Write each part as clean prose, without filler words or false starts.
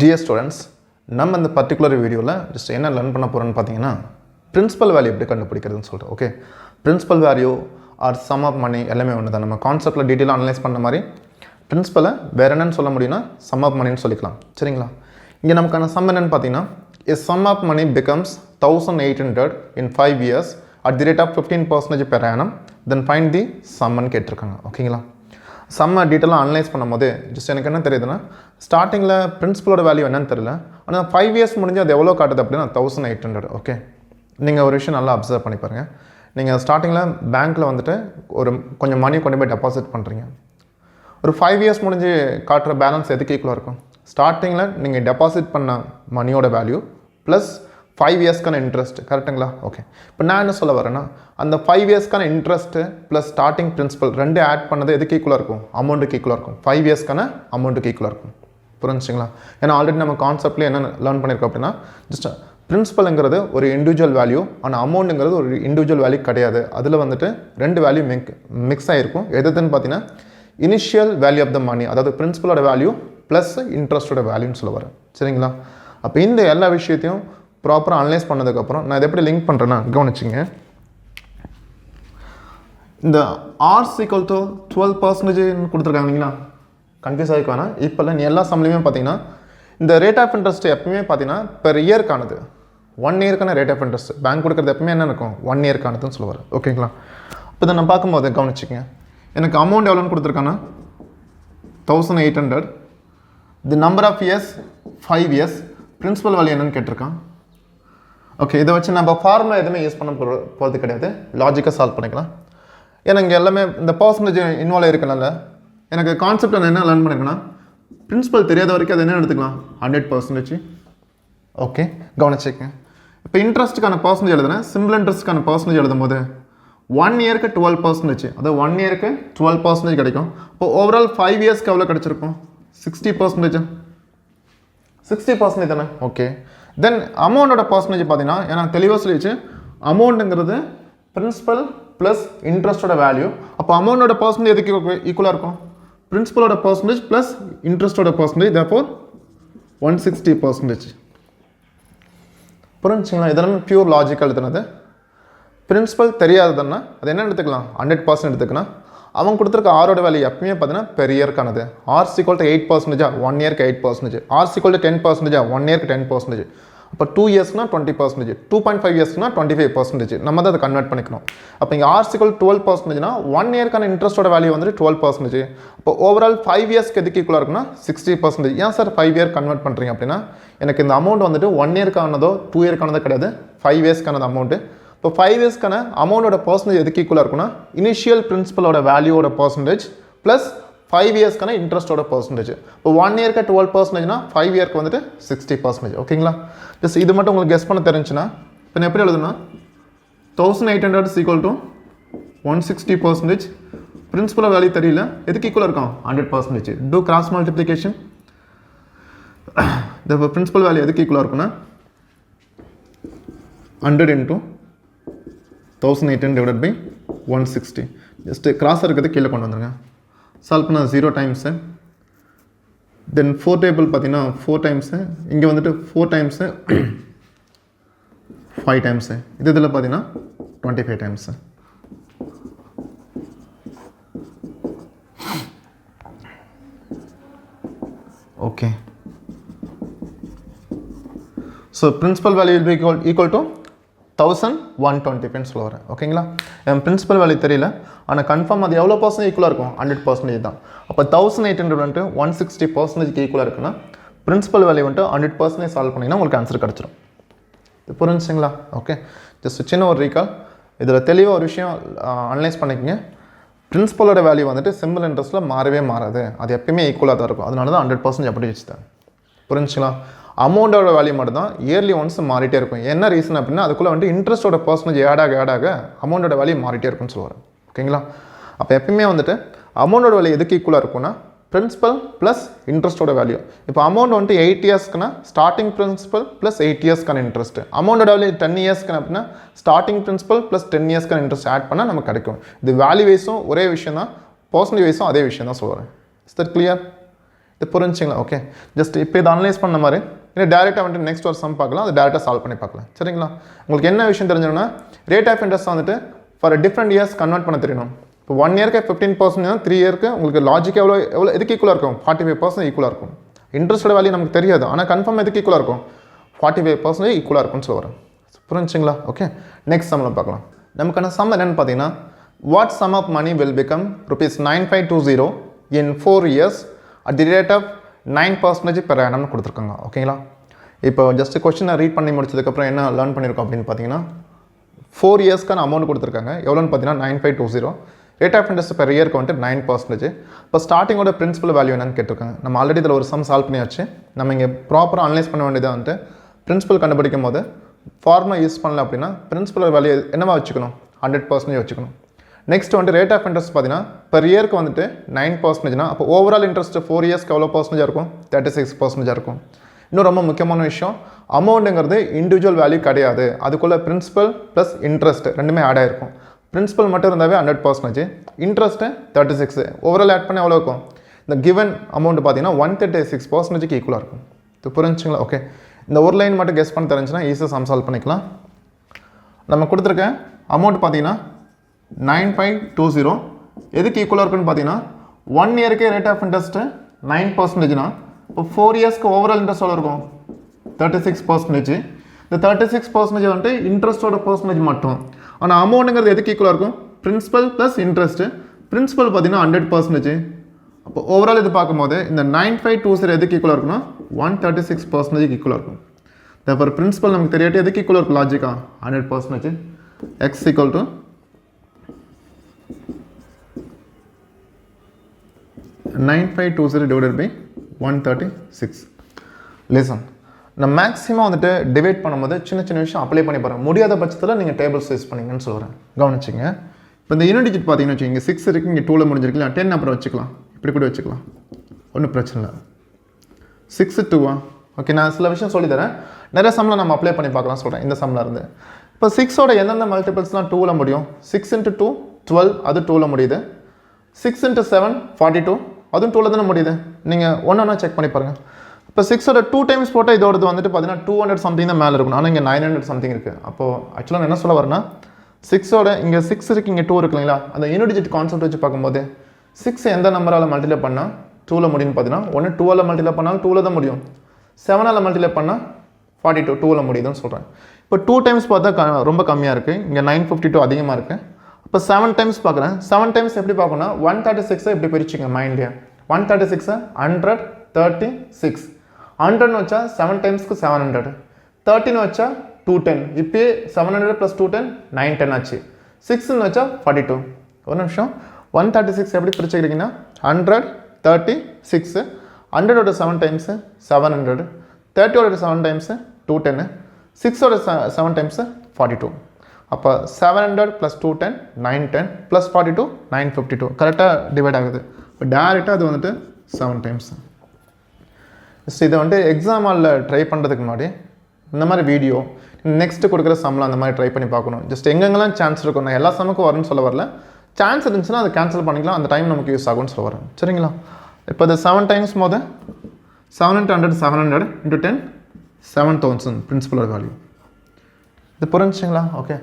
Dear students, நம்ம இந்த particular வீடியோவில் just என்ன learn பண்ண போகிறோன்னு பார்த்தீங்கன்னா principal value எப்படி கண்டுபிடிக்கிறதுன்னு சொல்கிறேன். Okay, principal value or sum of money எல்லாமே ஒன்று தான். நம்ம கான்செப்டில் டீட்டெயிலாக அனலைஸ் பண்ண மாதிரி பிரின்சிபலை வேறு என்னன்னு சொல்ல முடியும்னா sum of moneyன்னு சொல்லிக்கலாம். சரிங்களா? இங்கே நமக்கான sum என்னன்னு பார்த்தீங்கன்னா a sum of money becomes 1800 in 5 years at the rate of 15% per annum, then find the sum ன்னு கேட்டிருக்காங்க. ஓகேங்களா? சம்ம டீட்டெயிலாக அனலைஸ் பண்ணும்போது ஜஸ்ட் எனக்கு என்ன தெரியுதுன்னா ஸ்டார்டிங்கில் பிரின்சிபலோட வேல்யூ என்னன்னு தெரியல, ஆனால் 5 இயர்ஸ் முடிஞ்சு அது எவ்வளோ காட்டுது அப்படின்னா 1800. ஓகே, நீங்கள் ஒரு விஷயம் நல்லா அப்சர்வ் பண்ணி பாருங்கள். நீங்கள் ஸ்டார்டிங்கில் பேங்க்கில் வந்துட்டு ஒரு கொஞ்சம் மணி கொண்டு போய் டெபாசிட் பண்ணுறீங்க. ஒரு 5 இயர்ஸ் முடிஞ்சு காட்டுற பேலன்ஸ் எதுக்கு ஈக்குவலாக இருக்கும்? ஸ்டார்டிங்கில் நீங்கள் டெபாசிட் பண்ண மணியோட வேல்யூ ப்ளஸ் 5 இயர்ஸ்க்கான இன்ட்ரெஸ்ட். கரெக்டுங்களா? ஓகே, இப்போ நான் என்ன சொல்ல வரேன்னா அந்த 5 இயர்ஸ்க்கான இன்ட்ரெஸ்ட்டு ப்ளஸ் ஸ்டார்டிங் பிரின்சிபல் ரெண்டு ஆட் பண்ணது எதுக்கு ஈக்குவலாக இருக்கும்? அமௌண்ட்டுக்கு ஈக்குவலாக இருக்கும். 5 இயர்ஸ்க்கான அமௌண்ட்டுக்கு ஈக்குவலாக இருக்கும். புரிஞ்சுங்களா? ஏன்னா ஆல்ரெடி நம்ம கான்செப்ட்லேயே என்ன லேர்ன் பண்ணியிருக்கோம் அப்படின்னா ஜஸ்ட் பிரின்சிபலுங்கிறது ஒரு இண்டிவிஜுவல் வேல்யூ, ஆனால் அமௌண்ட்டுங்கிறது ஒரு இண்டிவிஜுவல் வேல்யூ கிடையாது. அதில் வந்துட்டு ரெண்டு வேல்யூ மிக்ஸ் ஆகிருக்கும். எதுன்னு பார்த்தீங்கன்னா இனிஷியல் வேல்யூ ஆஃப் த மணி, அதாவது பிரின்சிபலோட வேல்யூ ப்ளஸ் இன்ட்ரெஸ்டோட வேல்யூன்னு சொல்ல வரேன். சரிங்களா? அப்போ இந்த எல்லா விஷயத்தையும் ப்ராப்பராக அனலைஸ் பண்ணதுக்கப்புறம் நான் இதை எப்படி லிங்க் பண்ணுறேன்னா கவனிச்சிங்க. இந்த ஆர்ஸ் ஈக்குவல் டு 12% கொடுத்துருக்காங்க இல்லைங்களா? கன்ஃபியூஸ் ஆகிக்க வேணாம். இப்போல்லாம் நீ எல்லா சம்லையுமே பார்த்தீங்கன்னா இந்த ரேட் ஆஃப் இன்ட்ரெஸ்ட் எப்பவுமே பார்த்தீங்கன்னா பெர் இயர்க்கானது 1 இயர்க்கான ரேட் ஆஃப் இன்ட்ரெஸ்ட் பேங்க் கொடுக்குறது எப்பவுமே என்ன இருக்கும்? 1 இயர்க்கானதுன்னு சொல்லுவார். ஓகேங்களா? இப்போ இதை நான் பார்க்கும்போது கவனிச்சிங்க, எனக்கு அமௌண்ட் எவ்வளோன்னு கொடுத்துருக்காங்கன்னா 1800, the number of years 5 years, principal value என்னன்னு கேட்டிருக்கான். ஓகே, இதை வச்சு நம்ம ஃபார்முலா எதுவுமே யூஸ் பண்ண போகிறது கிடையாது, லாஜிக்காக சால்வ் பண்ணிக்கலாம். ஏன்னா இங்கே எல்லாமே இந்த பர்சன்டேஜ் இன்வால்வ் இருக்கனால எனக்கு கான்செப்ட் நான் என்ன லேர்ன் பண்ணியிருக்கேன்னா பிரின்சிபல் தெரியாத வரைக்கும் அது என்ன எடுத்துக்கலாம்? 100%. ஓகே, கவனிச்சிக்கங்க. இப்போ இன்ட்ரெஸ்ட்டுக்கான பர்சன்டேஜ் எழுதுனா சிம்பிள் இன்ட்ரெஸ்ட்டுக்கான பர்சன்டேஜ் எழுதும் போது 1 இயருக்கு 12%, அதாவது 1 இயருக்கு 12% கிடைக்கும். இப்போ ஓவரால் 5 இயர்ஸ்க்கு எவ்வளோ கிடச்சிருக்கும்? 60%. 60% தானே? ஓகே, தென் அமௌண்டோட பர்சன்டேஜ் பார்த்தீங்கன்னா ஏன்னா தெளிவாக சொல்லிடுச்சு, அமௌண்ட்டுங்கிறது பிரின்சிபல் ப்ளஸ் இன்ட்ரெஸ்டோட வேல்யூ. அப்போ அமௌண்டோட பர்சன்டேஜ் எதுக்கு ஈக்குவலாக இருக்கும்? பிரின்சிபலோட பர்சன்டேஜ் ப்ளஸ் இன்ட்ரெஸ்டோட பர்சன்டேஜ், therefore 160%. புரிஞ்சுங்களா? இதெல்லாம் பியூர் லாஜிக்கல் எழுதுனது. பிரின்சிபல் தெரியாதுன்னா அது என்ன எடுத்துக்கலாம்? 100% எடுத்துக்கலாம். அவங்க கொடுத்துருக்க ஆரோட வேல்யூ எப்பவுமே பார்த்தீங்கன்னா பெர் இயர்க்கானது. ஆர் ஈக்குவல் டு 8%, 1 இயர்க்கு 8%. ஆர் ஈக்குவல் டு 10%, 1 இயர்க்கு 10%. அப்போ 2 இயர்ஸ்னா 20%, 2.5 இயர்ஸ்னா 25%. நம்ம தான் அதை கன்வெர்ட் பண்ணிக்கணும். அப்போ இங்கே ஆர் ஈக்குவல் 12%னா 1 இயர்க்கான இன்ட்ரெஸ்டோட வேல்யூ வந்துட்டு 12%. இப்போ ஓவரால் 5 இயர்ஸ்க்கு எதுக்கு ஈக்குவலாக இருக்குன்னா 60%. ஏன் சார் 5 இயர் கன்வெர்ட் பண்ணுறீங்க அப்படின்னா எனக்கு இந்த அமௌண்ட் வந்துட்டு 1 இயர்க்கானதோ 2 இயர்க்கானதோ கிடையாது, 5 இயர்ஸ்க்கானது அமௌண்ட்டு. இப்போ 5 இயர்ஸ்க்கான அமௌண்டோட பர்சன்டேஜ் எதுக்கு ஈக்குவலாக இருக்குன்னா இனிஷியல் பிரின்சிபலோட வேல்யூவோட பர்சன்டேஜ் ப்ளஸ் 5 இயர்ஸ்க்கான இன்ட்ரெஸ்டோட பர்சன்டேஜ். இப்போ 1 இயர்க்கு 12%னா 5 இயர்க்கு வந்துட்டு 60%. ஓகேங்களா? ஜஸ்ட் இது மட்டும் உங்களுக்கு கெஸ் பண்ண தெரிஞ்சுன்னா இப்போ நான் எப்படி எழுதுனா 1800 ஈக்குவல் டு 160%. பிரின்சிபல் வேல்யூ தெரியல, எதுக்கு ஈக்குவலாக இருக்கும்? 100%. Do cross multiplication. இந்த பிரின்சிபல் வேல்யூ எதுக்கு ஈக்குவலாக இருக்குன்னா 100 into 1800 divided by 160. Just cross இருக்கிறது கீழே கொண்டு வந்துருங்க. சால்வ் பண்ணால் 0 டைம்ஸு, தென் 4 டேபிள் பார்த்தீங்கன்னா 4 டைம்ஸு, இங்கே வந்துட்டு 4 டைம்ஸு 5 டைம்ஸு, இதில் பார்த்தீங்கன்னா 25 times. Okay, so principal value will be equal to 1120 சொல்ல வரேன். ஓகேங்களா? என் பிரின்சிபல் வேல்யூ தெரியல, ஆனால் கன்ஃபார்ம் அது எவ்வளோ பர்சன்டேஜ் ஈக்குவலாக இருக்கும்? 100% தான். அப்போ 1800 வந்துட்டு 160% ஈக்குவலாக இருக்குன்னா பிரின்சிபல் வேல்யூ வந்துட்டு 100% சால்வ் பண்ணிங்கன்னா உங்களுக்கு ஆன்சர் கிடச்சிரும். இது புரிஞ்சுங்களா? ஓகே, ஜஸ்ட் சின்ன ஒரு ரீகால். இதில் தெளிவாக ஒரு விஷயம் அனலைஸ் பண்ணிக்கங்க. பிரின்சிபலோட வேல்யூ வந்துட்டு சிம்பிள் இன்ட்ரெஸ்ட்டில் மாறவே மாறாது, அது எப்பயுமே ஈக்குவலாக தான் இருக்கும். அதனால தான் 100% அப்படி வச்சுதான். புரிஞ்சுங்களா? அமௌண்ட்டோட வேல்யூ மட்டும் தான் இயர்லி ஒன்ஸ் மாறிட்டே இருக்கும். என்ன ரீசன் அப்படின்னா அதுக்குள்ளே வந்துட்டு இன்ட்ரெஸ்ட்டோட பர்சன்டேஜ் ஆட் ஆக அமௌண்ட்டோட வேல்யூ மாறிட்டே இருக்குன்னு சொல்லுவார். ஓகேங்களா? அப்போ எப்பயுமே வந்துட்டு அமௌண்ட்டோட வேல்யூ எதுக்கு ஈக்குவலாக இருக்கும்னா பிரின்சிபல் ப்ளஸ் இன்ட்ரெஸ்ட்டோட வேல்யூ. இப்போ அமௌண்ட் வந்துட்டு 8 இயர்ஸ்க்குனா ஸ்டார்டிங் பிரின்சிபல் ப்ளஸ் 8 இயர்ஸ்க்கான இன்ட்ரெஸ்ட். அமௌண்ட்டோட வேல்யூ 10 இயர்ஸ்க்கு அப்படின்னா ஸ்டார்டிங் பிரின்சிபல் ப்ளஸ் 10 இயர்ஸ்க்கான இன்ட்ரெஸ்ட் ஆட் பண்ணால் நமக்கு கிடைக்கும். இது வேல்யூ வைஸும் ஒரே விஷயம் தான், பர்சன்டேஜ் வைஸும் அதே விஷயம் தான் சொல்லுவார். Is that clear? இது புரிஞ்சுங்களா? ஓகே, ஜஸ்ட் இப்போ இதை அனலைஸ் பண்ண மாதிரி இல்லை டேரெக்டாக வந்துட்டு நெக்ஸ்ட் ஒரு சம் பார்க்கலாம், அது டேரெக்டாக சால்வ் பண்ணி பார்க்கலாம். சரிங்களா? உங்களுக்கு என்ன விஷயம் தெரிஞ்சோன்னா ரேட் ஆஃப் இன்ட்ரெஸ்ட் வந்துட்டு ஃபார் டிஃப்ரெண்ட் இயர்ஸ் கன்வெர்ட் பண்ண தெரியணும். இப்போ 1 இயருக்கு 15%, 3 இயருக்கு உங்களுக்கு லாஜிக் எவ்வளோ எதுக்கு ஈக்குவலாக இருக்கும்? 45% ஈக்குவலாக இருக்கும். இன்ட்ரெஸ்டோட வேல்யூ நமக்கு தெரியாது, ஆனால் கன்ஃபார்ம் எதுக்கு ஈக்குவலாக இருக்கும்? 45% ஈக்குவலாக இருக்கும்னு சொல்ல வரேன். புரிஞ்சுங்களா? ஓகே, நெக்ஸ்ட் சம்மில் பார்க்கலாம். நமக்கான சம் என்னென்னு பார்த்தீங்கன்னா, what sum of money will become ₹9520 in 4 years at the rate of 9% per annum கொடுத்துருக்காங்க. ஓகேங்களா? இப்போ ஜஸ்ட் கொஸ்டினை ரீட் பண்ணி முடிச்சதுக்கப்புறம் என்ன லேர்ன் பண்ணியிருக்கோம் அப்படின்னு பார்த்தீங்கன்னா, 4 இயர்ஸ்க்கான அமௌண்ட் கொடுத்துருக்காங்க. எவ்வளோன்னு பார்த்தீங்கன்னா 9520. ரேட் ஆஃப் இன்ட்ரெஸ்ட் பெர் இயருக்கு வந்துட்டு 9%. இப்போ ஸ்டார்டிங்கோட பிரின்சிபல் வேல்யூ என்னன்னு கேட்டிருக்காங்க. நம்ம ஆல்ரெடி இதில் ஒரு சம் சால்வ் பண்ணியாச்சு. நம்ம இங்கே ப்ராப்பராக அனலைஸ் பண்ண வேண்டியதாக வந்துட்டு பிரின்சிபல் கண்டுபிடிக்கும் போது ஃபார்முலா யூஸ் பண்ணல அப்படின்னா பிரின்சிபல் வேல்யூ என்னவா வச்சுக்கணும்? 100% வச்சுக்கணும். நெக்ஸ்ட் வந்துட்டு ரேட் ஆஃப் இன்ட்ரெஸ்ட் பார்த்தீங்கன்னா பெர் இயருக்கு வந்துட்டு 9%. அப்போ ஓவரால் இன்ட்ரெஸ்ட் 4 இயர்ஸ்க்கு எவ்வளோ பர்சன்டேஜாக இருக்கும்? 36% இருக்கும். இன்னும் ரொம்ப முக்கியமான விஷயம், அமௌண்ட்டுங்கிறது இண்டிவிஜுவல் வேல்யூ கிடையாது. அதுக்குள்ளே பிரின்சிபல் ப்ளஸ் இன்ட்ரெஸ்ட் ரெண்டுமே ஆட் ஆகிருக்கும். பிரின்சிபல் மட்டும் இருந்தாவே 100%, இன்ட்ரெஸ்ட்டு 36. ஓவரால் ஆட் பண்ண எவ்வளோ இருக்கும்? இந்த கிவன் அமௌண்ட் பார்த்தீங்கன்னா 136%க்கு ஈக்குவலாக இருக்கும். இது புரிஞ்சுங்களா? ஓகே, இந்த ஒரு லைன் மட்டும் கெஸ் பண்ண தெரிஞ்சுன்னா ஈஸியாக சம் சால்வ் பண்ணிக்கலாம். நம்ம கொடுத்துருக்க அமௌண்ட் பார்த்தீங்கன்னா 9520 எதுக்கு ஈக்குவலாக இருக்குன்னு பார்த்தீங்கன்னா 1 இயருக்கே ரேட் ஆஃப் இன்ட்ரெஸ்ட்டு 9%. இப்போ 4 இயர்ஸ்க்கு ஓவரால் இன்ட்ரெஸ்ட் எவ்வளோ இருக்கும்? 36%. இந்த 36% வந்துட்டு இன்ட்ரெஸ்ட்டோட பர்சன்டேஜ் மட்டும். ஆனால் அமௌண்ட்டுங்கிறது எதுக்கு ஈக்குவலாக இருக்கும்? Principal plus interest. பிரின்சிபல் பார்த்தீங்கன்னா 100%. அப்போ ஓவரால் இது பார்க்கும்போது இந்த 9520 எதுக்கு ஈக்குவலாக இருக்குன்னா 136% ஈக்குவலாக இருக்கும். அப்புறம் பிரின்சிபல் நமக்கு தெரியாட்டி எதுக்கு ஈக்குவலாக இருக்கும்? லாஜிக்கா 100%. x equal to 9520 divided by 136. Listen, நான் மேக்ஸிமம் வந்துட்டு டிவைட் பண்ணும்போது சின்ன சின்ன விஷயம் அப்ளை பண்ணி பாருங்கள். முடியாத பட்சத்தில் நீங்கள் டேபிள்ஸ் யூஸ் பண்ணிங்கன்னு சொல்கிறேன், கவனிச்சிங்க. இப்போ இந்த யூனிட் டிஜிட் பார்த்தீங்கன்னு வச்சுக்கோங்க, 6 இருக்குது, இங்கே 2ல் முடிஞ்சிருக்கலாம், 10 அப்புறம் வச்சுக்கலாம், இப்படி கூட வச்சுக்கலாம், ஒன்றும் பிரச்சனை இல்லை. 6 2 ஓகே, நான் சில விஷயம் சொல்லித்தரேன், நிறைய சம்மில் நம்ம அப்ளை பண்ணி பார்க்கலாம் சொல்கிறேன். இந்த சம்மில் இருந்து இப்போ 6ஓட எந்தெந்த மல்டிபிள்ஸ்லாம் 2ல் முடியும்? 6 × 2 12, அது 2ல் முடியுது. 6 × 7 42, அதுவும் 2ல் தானே முடியுது. நீங்கள் ஒன்றா செக் பண்ணி பாருங்கள். இப்போ 6ஓட 2 டைம்ஸ் போட்டால் இதோடது வந்துட்டு பார்த்தீங்கன்னா 200 சம்திங் தான் மேலே இருக்கணும், ஆனால் இங்கே 900 சம்திங் இருக்குது. அப்போது ஆக்சுவலாக நான் என்ன சொல்ல வரேன்னா, 6ஓட இங்கே 6 இருக்குது, இங்கே 2 இருக்கு இல்லைங்களா? அந்த யூனிட் டிஜிட் கான்செப்ட் வச்சு பார்க்கும்போது 6 எந்த நம்பரால் மல்டிப்ளை பண்ணால் 2ல் முடியும்னு பார்த்தீங்கன்னா, ஒன்று 2ஆல் மல்டிப்ளை பண்ணாலும் 2ல் தான் முடியும், 7ஆல் மல்டிப்ளை பண்ணால் 42 2ல் முடியுதுன்னு சொல்கிறேன். இப்போ 2 டைம்ஸ் பார்த்தா ரொம்ப கம்மியாக இருக்குது, இங்கே 952 அதிகமாக இருக்குது. இப்போ 7 டைம்ஸ் பார்க்குறேன். 7 டைம்ஸ் எப்படி பார்க்கணும்னா 136 இப்படி பிரிச்சுங்க மைண்ட்லேயே. 136 136, 100ன்னு வச்சா 7 டைம்ஸ்க்கு 700, 13 வச்சா 210, இப்போயே 700 + 210 910 ஆச்சு. 6ன்னு வச்சா 42. ஒரு நிமிஷம், 136 எப்படி பிரிச்சுக்கிறீங்கன்னா 136, 100ஓட 7 டைம்ஸு 700, 30ஓட 7 டைம்ஸு 210, 6ஓட 7 டைம்ஸு 42. அப்போ 700 + 210 910 + 42 952 கரெக்டாக டிவைட் ஆகுது. இப்போ டேரெக்டாக அது வந்துட்டு 7 டைம்ஸ். இதை வந்துட்டு எக்ஸாம் ஹாலில் ட்ரை பண்ணுறதுக்கு முன்னாடி இந்த மாதிரி வீடியோ நெக்ஸ்ட்டு கொடுக்குற சம்மில் அந்த மாதிரி ட்ரை பண்ணி பார்க்கணும். ஜஸ்ட் எங்கெங்கெல்லாம் சான்ஸ் இருக்கும், நான் எல்லா சம்முக்கும் வரும்னு சொல்ல வரல, சான்ஸ் இருந்துச்சுன்னா அதை கேன்சல் பண்ணிக்கலாம், அந்த டைம் நமக்கு யூஸ் ஆகும்னு சொல்ல வரேன். சரிங்களா? இப்போ இது 7 டைம்ஸ் போது 7 × 100 700 × 10 7000 பிரின்சிபலோட வேல்யூ. இது புரிஞ்சுங்களா? ஓகே,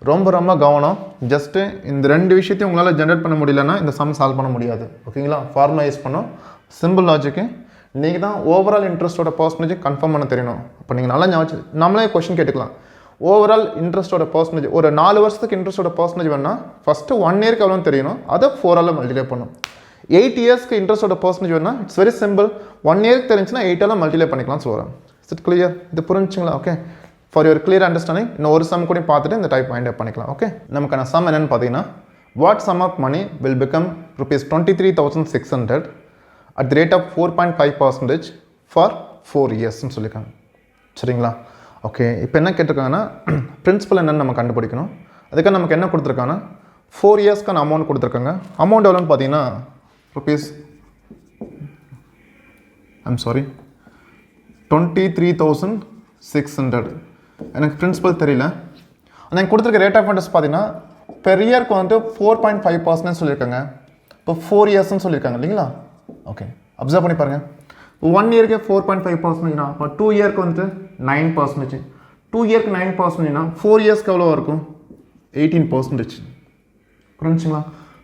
ரொம்ப ரொம்ப கவனம். ஜஸ்ட்டு இந்த 2 விஷயத்தையும் உங்களால் ஜென்ரேட் பண்ண முடியலன்னா இந்த சம் சால்வ் பண்ண முடியாது. ஓகேங்களா? ஃபார்முலா யூஸ் பண்ணோம், சிம்பிள் லாஜிக்கு. நீங்கள் தான் ஓவரால் இன்ட்ரெஸ்ட்டோட பர்சன்டேஜ் கன்ஃபார்ம் பண்ண தெரியணும். இப்போ நீங்கள் நல்லா ஞாபகம் நம்மளே கொஸ்டின் கேட்டுக்கலாம். ஓவரால் இன்ட்ரெஸ்ட்டோட பர்சன்டேஜ் ஒரு 4 வருஷத்துக்கு இன்ட்ரெஸ்ட்டோட பர்சன்டேஜ் வேணால் ஃபஸ்ட்டு 1 இயருக்கு எவ்வளோன்னு தெரியணும், அதை 4ஆல் மல்டிப்ளை பண்ணும். 8 இயர்ஸ்க்கு இன்ட்ரெஸ்ட்டோட பர்சன்டேஜ் வேணால் இட்ஸ் வெரி சிம்பிள், 1 இயருக்கு தெரிஞ்சுன்னா 8ஆல் மல்டிப்ளை பண்ணிக்கலாம்னு சொல்கிறேன். Is it clear? இது புரிஞ்சுங்களா? Okay, for your clear understanding இன்னும் ஒரு சம் கூட பார்த்துட்டு இந்த டைப் வைண்ட் அப் பண்ணிக்கலாம். ஓகே, நமக்கான சம் என்னென்னு பார்த்தீங்கன்னா, what sum of money will become ₹23,600 at the rate of 4.5% for 4 இயர்ஸ்ன்னு சொல்லியிருக்காங்க. சரிங்களா? ஓகே, இப்போ என்ன கேட்டிருக்காங்கன்னா பிரின்சிபல் என்னென்னு நம்ம கண்டுபிடிக்கணும். அதுக்காக நமக்கு என்ன கொடுத்துருக்காங்கன்னா 4 இயர்ஸ்க்கான அமௌண்ட் கொடுத்துருக்காங்க. அமௌண்ட் எவ்வளோன்னு பார்த்தீங்கன்னா ₹23,600. எனக்கு பிரின்சிபல் தெரியல. ஆனால் எனக்கு கொடுத்துருக்க ரேட் ஆஃப் இன்ட்ரெஸ்ட் பார்த்தீங்கன்னா பெர் இயர்க்கு வந்துட்டு 4.5% சொல்லியிருக்காங்க. இப்போ 4 இயர்ஸ்ன்னு சொல்லியிருக்காங்க இல்லைங்களா? ஓகே, அப்சர்வ் பண்ணி பாருங்கள். 1 இயருக்கு 4.5%, அப்போ 2 இயருக்கு வந்துட்டு 9%, 2 இயருக்கு 9%, 4 இயர்ஸ்க்கு எவ்வளோ இருக்கும் 18%. புரிஞ்சுங்களா?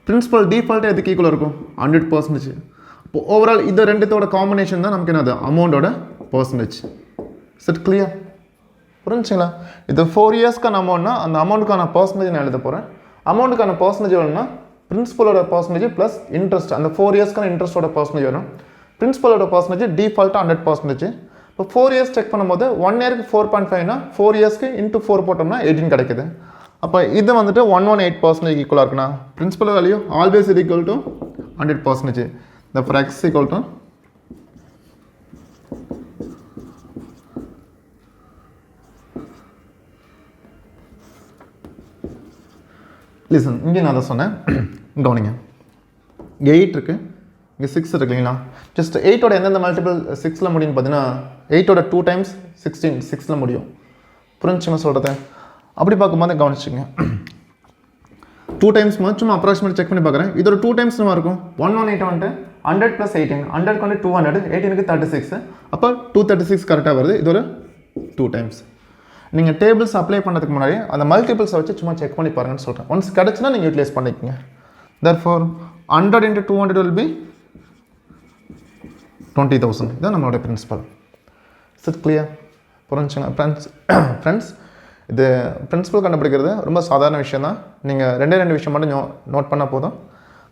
பிரின்சிபல் டிஃபால்ட் எதுக்கு ஈக்குவலாக இருக்கும் 100%. இப்போ ஓவரால் இந்த ரெண்டுத்தோட காம்பினேஷன் தான் நமக்கு என்னது அமௌண்ட்டோட பர்சன்டேஜ். It clear? புரிஞ்சுங்களா? இது 4 இயர்ஸ்க்கான அமௌண்ட்னா அந்த அமௌண்ட்டுக்கான பர்சன்டேஜ் நான் எழுத போகிறேன். அமௌண்ட்டுக்கான பர்சன்டேஜ் வேணும்னா பிரின்சிபலோட பர்சன்டேஜ் ப்ளஸ் இன்ட்ரெஸ்ட், அந்த 4 இயர்ஸ்க்கான இன்ட்ரெஸ்ட்டோட பர்சன்டேஜ் வரும். பிரின்சிபலோட பர்சன்டேஜ் டிஃபால்ட்டாக 100%. இப்போ 4 இயர்ஸ் செக் பண்ணும்போது 1 இயருக்கு 4.5னா 4 இயர்ஸ்க்கு இன்ட்டு 4 போட்டோம்னா 18 கிடைக்குது. அப்போ இது வந்துட்டு 118% ஈக்குவலாக இருக்குண்ணா. பிரின்சிபல் வேல்யூ ஆல்வேஸ் இது equal to 100%. The for x equal to listen, இங்கே நான் அதை சொன்னேன் கவனிங்க. 8 இருக்குது, இங்கே 6 இருக்கு இல்லைங்களா? ஜஸ்ட் 8ஓட எந்தெந்த மல்டிபிள் 6ல் முடியும்னு பார்த்தீங்கன்னா 8ஓட 2 டைம்ஸ் 16 6ல் முடியும். புரிஞ்சுங்க சொல்கிறத? அப்படி பார்க்கும்போது கவனிச்சுங்க. 2 டைம்ஸ் சும்மா அப்ராக்சிமேட் செக் பண்ணி பார்க்குறேன். இதோட 2 டைம்ஸ் நம்ம இருக்கும் 118 வந்துட்டு 100 + 18, 100 வந்து 200, 18க்கு 36, அப்போ 236 கரெக்டாக வருது. இது ஒரு 2 டைம்ஸ். நீங்கள் டேபிள்ஸ் அப்ளை பண்ணுறதுக்கு முன்னாடி அந்த மல்டிபிள்ஸை வச்சு சும்மா செக் பண்ணி பாருங்கன்னு சொல்கிறேன். ஒன்ஸ் கிடச்சுன்னா நீங்கள் யூட்டிலைஸ் பண்ணிக்கோங்க. therefore 100 × 200 will be 20,000. இதுதான் நம்மளோட பிரின்சிபல். It clear? புரிஞ்சுங்க ஃப்ரெண்ட்ஸ்? இது பிரின்சிபல் கண்டுபிடிக்கிறது ரொம்ப சாதாரண விஷயம் தான். நீங்கள் ரெண்டு விஷயம் மட்டும் நோட் பண்ணால் போதும்.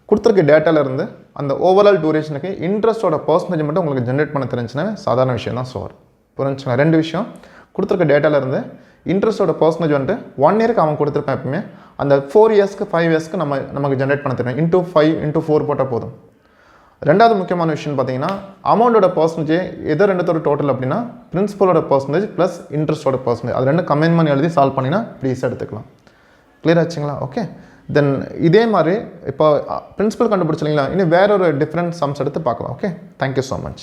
கொடுத்துருக்க டேட்டாவிலேருந்து அந்த ஓவரால் டூரேஷனுக்கு இன்ட்ரெஸ்ட்டோட பர்சன்டேஜ் மட்டும் உங்களுக்கு ஜென்ரேட் பண்ண தெரிஞ்சுன்னா சாதாரண விஷயம் தான். சார் புரிஞ்சுங்க? 2 விஷயம் கொடுத்துருக்க டேட்டாவிலேருந்து இன்ட்ரெஸ்ட்டோட பர்சன்டேஜ் வந்துட்டு 1 இயருக்கு அவன் கொடுத்துருப்பேன். எப்பவுமே அந்த 4 இயர்ஸ்க்கு 5 இயர்ஸ்க்கு நமக்கு ஜென்ரேட் பண்ண தெரியும். இன்ட்டு 5 × 4 போட்டால் போதும். ரெண்டாவது முக்கியமான விஷயம் பார்த்தீங்கன்னா அமௌண்ட்டோட பர்சன்டேஜ் எதோ ரெண்டுத்தோட டோட்டல் அப்படின்னா பிரின்சிபலோட பர்சன்டேஜ் ப்ளஸ் இன்ட்ரெஸ்ட்டோட பர்சன்டேஜ், அது ரெண்டு கம்பைன் பண்ணி எழுதி சால்வ் பண்ணினா ப்ளீஸ் எடுத்துக்கலாம். கிளியர் ஆச்சுங்களா? ஓகே. தென் இதே மாதிரி இப்போ பிரின்சிபல் கண்டுபிடிச்சிங்களா, இன்னும் வேற ஒரு டிஃப்ரெண்ட் சம்ஸ் எடுத்து பார்க்கலாம். Okay, thank you so much.